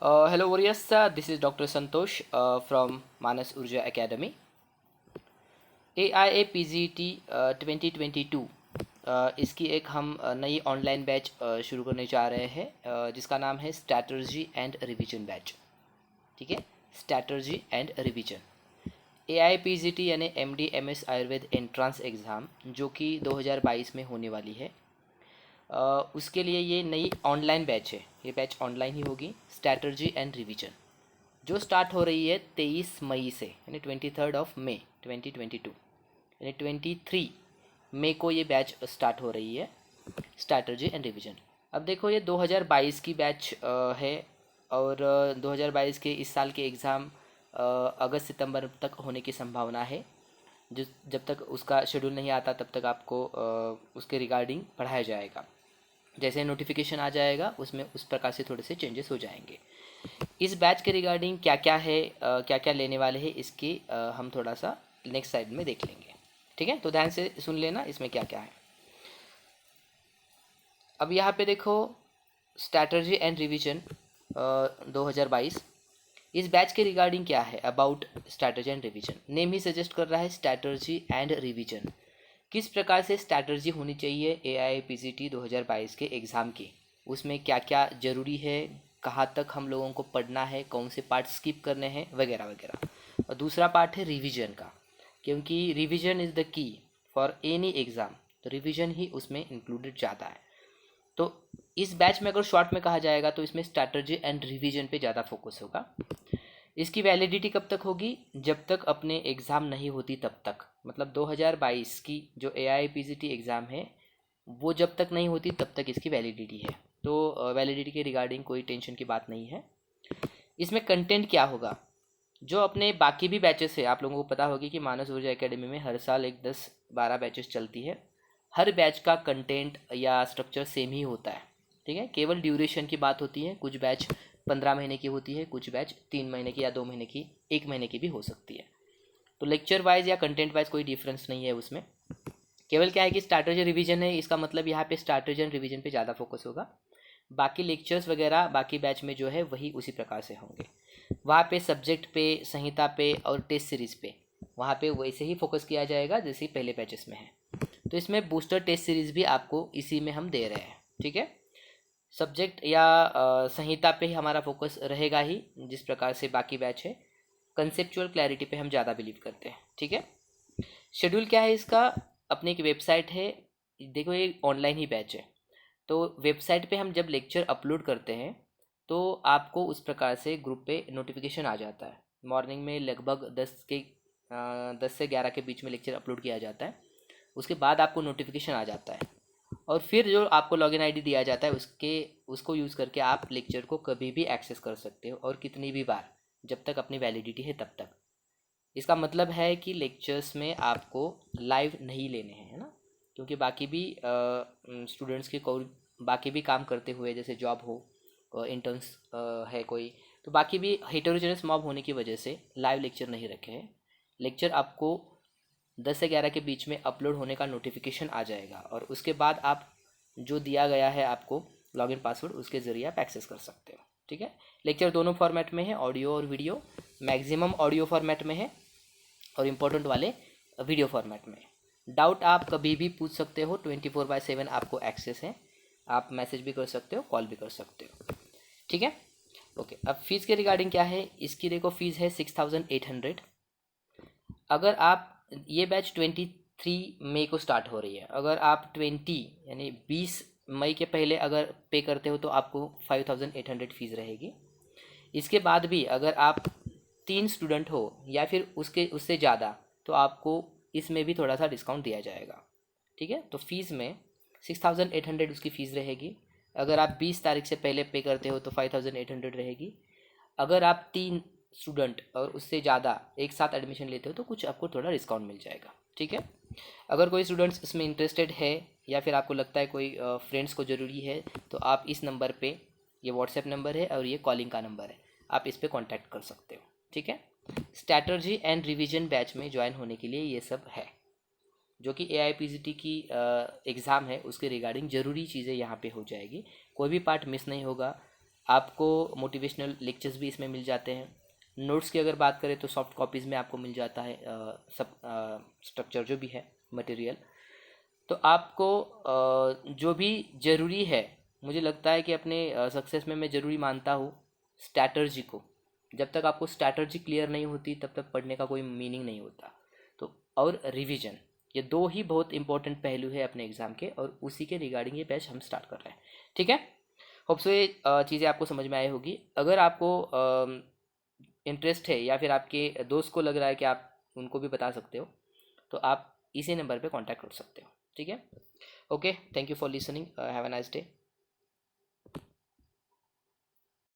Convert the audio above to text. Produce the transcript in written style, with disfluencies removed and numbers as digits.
Hello warriors, this is Dr. Santosh from Manas Urja Academy. AIAPGT 2022 इसकी एक हम नई ऑनलाइन बैच शुरू करने जा रहे हैं जिसका नाम है स्ट्रैटर्जी एंड रिवीजन बैच। ठीक है, स्ट्रैटर्जी एंड रिवीजन। AIPGT यानी MD MS Ayurveda entrance exam जो कि 2022 में होने वाली है, उसके लिए ये नई ऑनलाइन बैच है। ये बैच ऑनलाइन ही होगी, स्ट्रैटर्जी एंड रिवीजन, जो स्टार्ट हो रही है 23 मई से, यानी 23 मई 2022, यानी 23 मई को ये बैच स्टार्ट हो रही है, स्ट्रैटर्जी एंड रिवीजन। अब देखो, ये 2022 की बैच है और 2022 के इस साल के एग्ज़ाम अगस्त सितंबर तक होने की संभावना है। जब तक उसका शेड्यूल नहीं आता तब तक आपको उसके रिगार्डिंग पढ़ाया जाएगा। जैसे नोटिफिकेशन आ जाएगा उसमें उस प्रकार से थोड़े से चेंजेस हो जाएंगे। इस बैच के रिगार्डिंग क्या क्या है, क्या क्या लेने वाले हैं, इसकी हम थोड़ा सा नेक्स्ट साइड में देख लेंगे। ठीक है, तो ध्यान से सुन लेना इसमें क्या क्या है। अब यहाँ पे देखो, स्ट्रैटर्जी एंड रिवीजन 2022, इस बैच के रिगार्डिंग क्या है। About strategy and revision, name he suggest कर रहा है स्ट्रैटर्जी एंड रिवीजन। किस प्रकार से स्ट्रैटर्जी होनी चाहिए AIPGT 2022 के एग्ज़ाम की, उसमें क्या क्या ज़रूरी है, कहाँ तक हम लोगों को पढ़ना है, कौन से पार्ट स्किप करने हैं, वगैरह वगैरह। और दूसरा पार्ट है रिवीजन का, क्योंकि revision is the key for any exam, तो रिवीजन ही उसमें इंक्लूडेड जाता है। तो इस बैच में अगर शॉर्ट में कहा जाएगा तो इसमें स्ट्रैटर्जी एंड रिवीजन पे ज़्यादा फोकस होगा। इसकी वैलिडिटी कब तक होगी, जब तक अपने एग्ज़ाम नहीं होती तब तक। मतलब 2022 की जो AIPGT एग्ज़ाम है वो जब तक नहीं होती तब तक इसकी वैलिडिटी है। तो वैलिडिटी के रिगार्डिंग कोई टेंशन की बात नहीं है। इसमें कंटेंट क्या होगा, जो अपने बाकी भी बैचेस है, आप लोगों को पता होगी कि मानस ऊर्जा एकेडमी में हर साल एक 10-12 बैचेस चलती है। हर बैच का कंटेंट या स्ट्रक्चर सेम ही होता है। ठीक है, केवल ड्यूरेशन की बात होती है। कुछ बैच 15 महीने की होती है, कुछ बैच 3 महीने की या 2 महीने की, 1 महीने की भी हो सकती है। तो लेक्चर वाइज या कंटेंट वाइज कोई डिफरेंस नहीं है उसमें। केवल क्या है कि स्ट्रैटर्जी रिवीजन है, इसका मतलब यहाँ पे स्ट्रैटर्जी एंड रिवीजन पे ज़्यादा फोकस होगा। बाकी लेक्चर्स वगैरह बाकी बैच में जो है वही उसी प्रकार से होंगे। वहाँ पे सब्जेक्ट पे, संहिता पे और टेस्ट सीरीज़ पे, वहाँ पे वैसे ही फोकस किया जाएगा जैसे पहले बैचेस में है। तो इसमें बूस्टर टेस्ट सीरीज़ भी आपको इसी में हम दे रहे हैं। ठीक है, सब्जेक्ट या संहिता पे ही हमारा फोकस रहेगा ही, जिस प्रकार से बाकी बैच है। कंसेप्चुअल क्लैरिटी पे हम ज़्यादा बिलीव करते हैं। ठीक है, शेड्यूल क्या है इसका, अपनी एक वेबसाइट है। देखो, ये ऑनलाइन ही बैच है, तो वेबसाइट पे हम जब लेक्चर अपलोड करते हैं तो आपको उस प्रकार से ग्रुप पे नोटिफिकेशन आ जाता है। मॉर्निंग में लगभग 10 से 11 के बीच में लेक्चर अपलोड किया जाता है। उसके बाद आपको नोटिफिकेशन आ जाता है और फिर जो आपको लॉगिन आईडी दिया जाता है उसको यूज़ करके आप लेक्चर को कभी भी एक्सेस कर सकते हो और कितनी भी बार, जब तक अपनी वैलिडिटी है तब तक। इसका मतलब है कि लेक्चर्स में आपको लाइव नहीं लेने हैं, है ना, क्योंकि बाकी भी स्टूडेंट्स के कोई बाकी भी काम करते हुए, जैसे जॉब हो, इंटर्न्स है कोई, तो बाकी भी हेटेरोजेनस मॉब होने की वजह से लाइव लेक्चर नहीं रखे हैं। लेक्चर आपको 10 से 11 के बीच में अपलोड होने का नोटिफिकेशन आ जाएगा और उसके बाद आप जो दिया गया है आपको लॉगिन पासवर्ड, उसके ज़रिए आप एक्सेस कर सकते हो। ठीक है, लेक्चर दोनों फॉर्मेट में है, ऑडियो और वीडियो। मैक्सिमम ऑडियो फॉर्मेट में है और इम्पोर्टेंट वाले वीडियो फॉर्मेट में। डाउट आप कभी भी पूछ सकते हो, 24/7 आपको एक्सेस है। आप मैसेज भी कर सकते हो, कॉल भी कर सकते हो। ठीक है, ओके। अब फीस के रिगार्डिंग क्या है, इसकी देखो फीस है 6800। अगर आप, ये बैच 23 मई को स्टार्ट हो रही है, अगर आप 20 मई के पहले अगर पे करते हो तो आपको 5800 फीस रहेगी। इसके बाद भी अगर आप 3 स्टूडेंट हो या फिर उससे ज़्यादा, तो आपको इसमें भी थोड़ा सा डिस्काउंट दिया जाएगा। ठीक है, तो फीस में 6800 उसकी फ़ीस रहेगी। अगर आप 20 तारीख से पहले पे करते हो तो 5800 रहेगी। अगर आप 3 स्टूडेंट और उससे ज़्यादा एक साथ एडमिशन लेते हो तो कुछ आपको थोड़ा डिस्काउंट मिल जाएगा। ठीक है, अगर कोई स्टूडेंट्स इसमें इंटरेस्टेड है या फिर आपको लगता है कोई फ्रेंड्स को ज़रूरी है, तो आप इस नंबर पे, ये व्हाट्सएप नंबर है और ये कॉलिंग का नंबर है, आप इस पर कॉन्टैक्ट कर सकते हो। ठीक है, स्ट्रैटर्जी एंड रिवीजन बैच में ज्वाइन होने के लिए ये सब है, जो कि AIPGT की एग्ज़ाम है उसके रिगार्डिंग ज़रूरी चीज़ें यहाँ पे हो जाएगी। कोई भी पार्ट मिस नहीं होगा। आपको मोटिवेशनल लेक्चर्स भी इसमें मिल जाते हैं। नोट्स की अगर बात करें तो सॉफ्ट कॉपीज़ में आपको मिल जाता है सब स्ट्रक्चर जो भी है मटेरियल। तो आपको जो भी ज़रूरी है, मुझे लगता है कि अपने सक्सेस में मैं ज़रूरी मानता हूँ स्ट्रैटर्जी को। जब तक आपको स्ट्रैटर्जी क्लियर नहीं होती तब तक पढ़ने का कोई मीनिंग नहीं होता। तो और रिवीजन, ये दो ही बहुत इंपॉर्टेंट पहलू है अपने एग्ज़ाम के, और उसी के रिगार्डिंग ये बैच हम स्टार्ट कर रहे हैं। ठीक है, होप सो ये चीज़ें आपको समझ में आई होगी। अगर आपको इंटरेस्ट है या फिर आपके दोस्त को लग रहा है कि आप उनको भी बता सकते हो, तो आप इसी नंबर पे कांटेक्ट कर सकते हो। ठीक है, okay, thank you for listening, have a nice day.